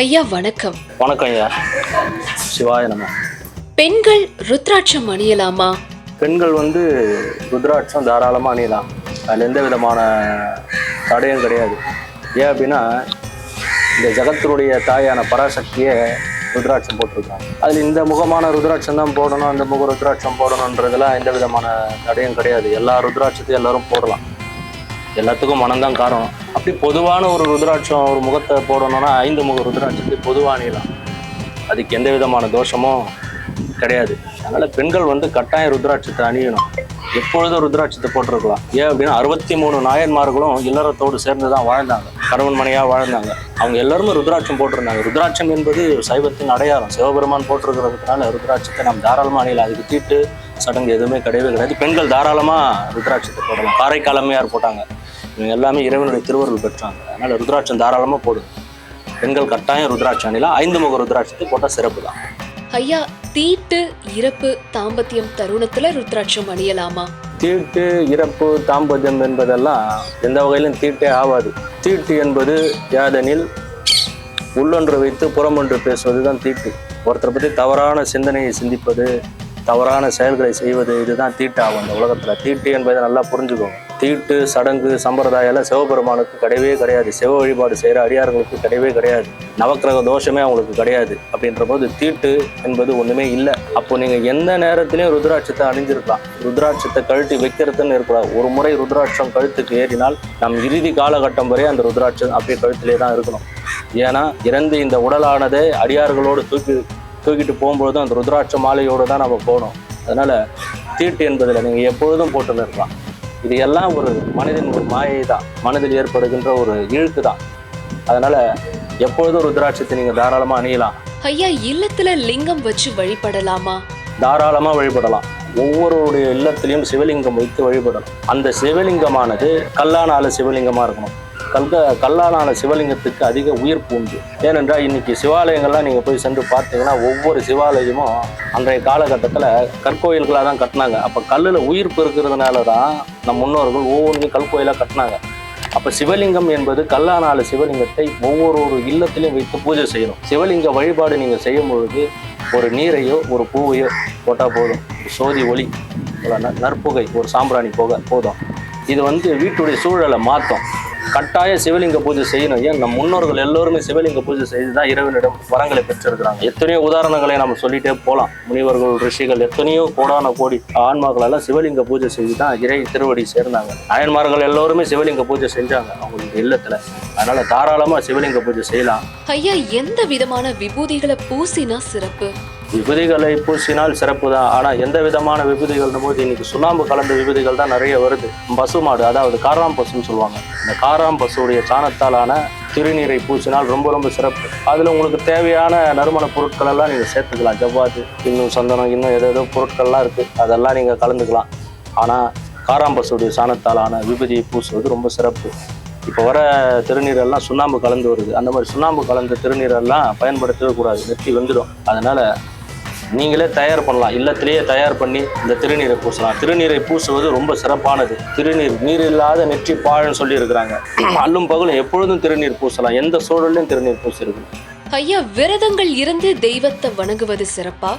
ஐயா வணக்கம். வணக்கம் ஐயா. சிவாய நம. பெண்கள் ருத்ராட்சம் அணியலாமா? பெண்கள் ருத்ராட்சம் தாராளமாக அணியலாம். அதில் எந்த விதமான தடையும் கிடையாது. ஏன் அப்படின்னா, இந்த ஜகத்தினுடைய தாயான பராசக்தியை ருத்ராட்சம் போட்டிருக்காங்க. அதில் இந்த முகமான ருத்ராட்சம் தான் போடணும், அந்த முக ருத்ராட்சம் போடணுன்றதுலாம் எந்த விதமான தடையும் கிடையாது. எல்லா ருத்ராட்சத்தையும் எல்லாரும் போடலாம். எல்லாத்துக்கும் மனம்தான் காரணம். அப்படி பொதுவான ஒரு ருத்ராட்சம் ஒரு முகத்தை போடணும்னா 5 முக ருத்ராட்சத்தை பொதுவாக அணியலாம். அதுக்கு எந்த விதமான தோஷமும் கிடையாது. அதனால் பெண்கள் கட்டாயம் ருத்ராட்சத்தை அணியணும். எப்பொழுதும் ருத்ராட்சத்தை போட்டிருக்கலாம். ஏன் அப்படின்னா 63 நாயன்மார்களும் இல்லறத்தோடு சேர்ந்து தான் வாழ்ந்தாங்க, கணவன் மனையாக வாழ்ந்தாங்க. அவங்க எல்லாருமே ருத்ராட்சம் போட்டிருந்தாங்க. ருத்ராட்சம் என்பது சைவத்தின் அடையாளம். சிவபெருமான் போட்டிருக்கிறதுனால ருத்ராட்சத்தை நம்ம தாராளமாக அணியலாம். அதுக்கு தீட்டு சடங்கு எதுவுமே கிடையவே கிடையாது. பெண்கள் தாராளமாக ருத்ராட்சத்தை போடலாம். காரைக்கால் அம்மையார் போட்டாங்க. இவங்க எல்லாமே இறைவனுடைய திருவருள் பெற்றாங்க. அதனால் ருத்ராட்சம் தாராளமாக போடுது. பெண்கள் கட்டாயம் ருத்ராட்சம் அணியலாம். 5 முக ருத்ராட்சத்தை போட்டால் சிறப்பு தான். ஐயா, தீட்டு, இறப்பு, தாம்பத்தியம் தருணத்துல ருத்ராட்சம் அணியலாமா? தீட்டு, இறப்பு, தாம்பத்தியம் என்பதெல்லாம் எந்த வகையிலும் தீட்டே ஆகாது. தீட்டு என்பது யாதெனில் உள்ளொன்று வைத்து புறமொன்று பேசுவது தான் தீட்டு. ஒருத்தரை பற்றி தவறான சிந்தனையை சிந்திப்பது, தவறான செயல்களை செய்வது, இதுதான் தீட்டு ஆகும் இந்த உலகத்தில். தீட்டு என்பதை நல்லா புரிஞ்சுக்கோங்க. தீட்டு, சடங்கு, சம்பிரதாயம் எல்லாம் சிவபெருமானுக்கு கிடையவே கிடையாது. சிவ வழிபாடு செய்கிற அடியார்களுக்கு கிடையவே கிடையாது. நவக்கிரக தோஷமே அவங்களுக்கு கிடையாது. அப்படின்ற போது தீட்டு என்பது ஒன்றுமே இல்லை. அப்போ நீங்கள் எந்த நேரத்திலையும் ருத்ராட்சத்தை அணிஞ்சிருக்கலாம். ருத்ராட்சத்தை கழுத்து வைக்கிறதுன்னு இருக்கலாம். ஒரு முறை ருத்ராட்சம் கழுத்துக்கு ஏறினால் நம் இறுதி காலகட்டம் வரை அந்த ருத்ராட்சம் அப்படியே கழுத்திலே தான் இருக்கணும். ஏன்னா இறந்து இந்த உடலானதை அடியார்களோடு தூக்கிட்டு போகும்பொழுதும் அந்த ருத்ராட்ச மாலையோடு தான் நம்ம போகணும். அதனால் தீட்டு என்பதில் நீங்கள் எப்பொழுதும் போட்டு நிற்கலாம். இது எல்லாம் ஒரு மனிதன் ஒரு மாயை தான், மனதில் ஏற்படுகின்ற ஒரு இழுக்கு தான். அதனால் எப்பொழுதும் ருத்ராட்சத்தை நீங்கள் தாராளமாக அணியலாம். ஐயா, இல்லத்துல லிங்கம் வச்சு வழிபடலாமா? தாராளமாக வழிபடலாம். ஒவ்வொருடைய இல்லத்திலையும் சிவலிங்கம் வைத்து வழிபடணும். அந்த சிவலிங்கமானது கல்லானால சிவலிங்கமாக இருக்கணும். கல்லானான சிவலிங்கத்துக்கு அதிக உயிர்ப்பு உண்டு. ஏனென்றால் இன்னைக்கு சிவாலயங்கள்லாம் நீங்கள் போய் சென்று பார்த்தீங்கன்னா ஒவ்வொரு சிவாலயமும் அன்றைய காலகட்டத்தில் கற்கோயில்களாக தான் கட்டினாங்க. அப்போ கல்லில் உயிர்ப்பு இருக்கிறதுனால தான் நம் முன்னோர்கள் ஒவ்வொன்றையும் கல்கோயிலாக கட்டினாங்க. அப்போ சிவலிங்கம் என்பது கல்லானால சிவலிங்கத்தை ஒவ்வொரு இல்லத்திலையும் வைத்து பூஜை செய்யணும். சிவலிங்க வழிபாடு நீங்கள் செய்யும் பொழுது ஒரு நீரையோ ஒரு பூவையோ போட்டால் போதும். சோதி ஒளி, நற்புகை, ஒரு சாம்பிராணி போக போதும். இது வீட்டுடைய சூழலை மாற்றும். கட்டாய சிவலிங்க பூஜை செய்யணும். ஏன் நம் முன்னோர்கள் எல்லோருமே சிவலிங்க பூஜை செய்து தான் இறைவனிடம் வரங்களை பெற்றிருக்கிறாங்க. எத்தனையோ உதாரணங்களை நம்ம சொல்லிட்டே போகலாம். முனிவர்கள், ரிஷிகள், எத்தனையோ கோடான கோடி ஆன்மாக்கள் எல்லாம் சிவலிங்க பூஜை செய்து தான் இறை திருவடி சேர்ந்தாங்க. நாயன்மார்கள் எல்லோருமே சிவலிங்க பூஜை செஞ்சாங்க அவங்களுக்கு இல்லத்துல. அதனால தாராளமா சிவலிங்க பூஜை செய்யலாம். ஐயா, எந்த விதமான விபூதிகளை பூசினா சிறப்பு? விபூதிகளை பூசினால் சிறப்பு தான். ஆனால் எந்த விதமான விபூதிகள்னும் போது இன்னைக்கு சுண்ணாம்பு கலந்த விபூதிகள் தான் நிறைய வருது. பசுமாடு, அதாவது காராம் பசுன்னு சொல்லுவாங்க. இந்த காராம் பசுடைய சாணத்தாலான திருநீரை பூசினால் ரொம்ப ரொம்ப சிறப்பு. அதில் உங்களுக்கு தேவையான நறுமண பொருட்கள் எல்லாம் நீங்கள் சேர்த்துக்கலாம். ஜவ்வாது, இன்னும் சந்தனம், இன்னும் ஏதேதோ பொருட்கள்லாம் இருக்குது. அதெல்லாம் நீங்கள் கலந்துக்கலாம். ஆனால் காராம் பசுடைய சாணத்தாலான விபூதியை பூசுவது ரொம்ப சிறப்பு. இப்போ வர திருநீரெல்லாம் சுண்ணாம்பு கலந்து வருது. அந்த மாதிரி சுண்ணாம்பு கலந்த திருநீரெல்லாம் பயன்படுத்தவே கூடாது. நெற்றி வந்துடும். அதனால் நீங்களே தயார் பண்ணலாம். இல்லத்திலேயே தயார் பண்ணி இந்த திருநீரை பூசலாம். திருநீரை பூசுவது ரொம்ப சிறப்பானது. திருநீர் நீர் இல்லாத நெற்றி பாழ்னு சொல்லி இருக்கிறாங்க. அல்லும் பகலும் எப்பொழுதும் திருநீர் பூசலாம். எந்த சூழலையும் திருநீர் பூசிருக்கணும். ஐயா, விரதங்கள் இருந்து தெய்வத்தை வணங்குவது சிறப்பா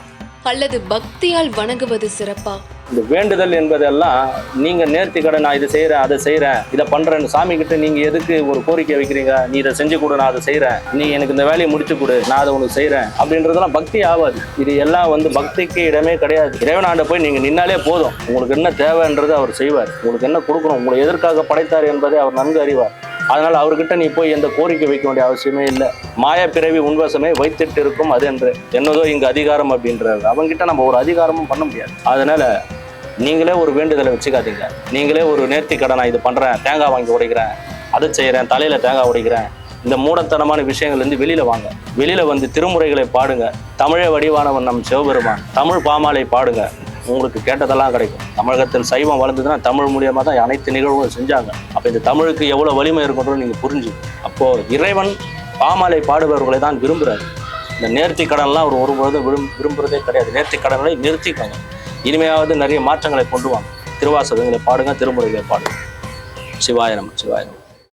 அல்லது பக்தியால் வணங்குவது சிறப்பா? இந்த வேண்டுதல் என்பதெல்லாம் நீங்கள் நேர்த்தி கடன், நான் இதை செய்கிறேன், அதை செய்கிறேன், இதை பண்ணுறேன்னு சாமி கிட்ட நீங்கள் எதுக்கு ஒரு கோரிக்கை வைக்கிறீங்க? நீ இதை செஞ்சு கொடு, நான் அதை செய்கிறேன், நீ எனக்கு இந்த வேலையை முடிச்சு கொடு, நான் அதை உனக்கு செய்கிறேன் அப்படின்றதெல்லாம் பக்தி ஆகாது. இது எல்லாம் பக்திக்கு இடமே கிடையாது. இறைவனாண்ட போய் நீங்கள் நின்னாலே போதும். உங்களுக்கு என்ன தேவைன்றது அவர் செய்வார். உங்களுக்கு என்ன கொடுக்கணும், உங்களை எதற்காக படைத்தார் என்பதை அவர் நன்கு அறிவார். அதனால் அவர்கிட்ட நீ போய் எந்த கோரிக்கை வைக்க வேண்டிய அவசியமே இல்லை. மாய பிறவி உன்வசமே வைத்திட்டு இருக்கும் அது என்று என்னதோ இங்கு அதிகாரம் அப்படின்றாரு. அவங்ககிட்ட நம்ம ஒரு அதிகாரமும் பண்ண முடியாது. அதனால நீங்களே ஒரு வேண்டுதலை வச்சுக்காதீங்க. நீங்களே ஒரு நேர்த்தி கடனை, இது பண்ணுறேன், தேங்காய் வாங்கி உடைக்கிறேன், அதை செய்கிறேன், தலையில் தேங்காய் உடைக்கிறேன், இந்த மூடத்தனமான விஷயங்கள்லேருந்து வெளியில் வாங்க. வெளியில் திருமுறைகளை பாடுங்க. தமிழே வடிவானவன் நம் சிவபெருமான். தமிழ் பாமாலை பாடுங்க. உங்களுக்கு கேட்டதெல்லாம் கிடைக்கும். தமிழகத்தில் சைவம் வளர்ந்ததுன்னா தமிழ் மூலியமாக தான் அனைத்து நிகழ்வுகளும் செஞ்சாங்க. அப்போ இந்த தமிழுக்கு எவ்வளோ வலிமை இருக்குன்றது நீங்கள் புரிஞ்சு. அப்போது இறைவன் பாமாலை பாடுபவர்களை தான் விரும்புகிறார். இந்த நேர்த்தி கடன்லாம் அவர் ஒருபொழுதும் விரும்புகிறதே கிடையாது. நேர்த்தி கடனை நிறுத்திக்கோங்க. இனிமையாவது நிறைய மாற்றங்களை கொண்டு வாங்க. திருவாசகங்களை பாடுங்க, திருமுறைகளை பாடுங்க. சிவாய நம. சிவாய நம.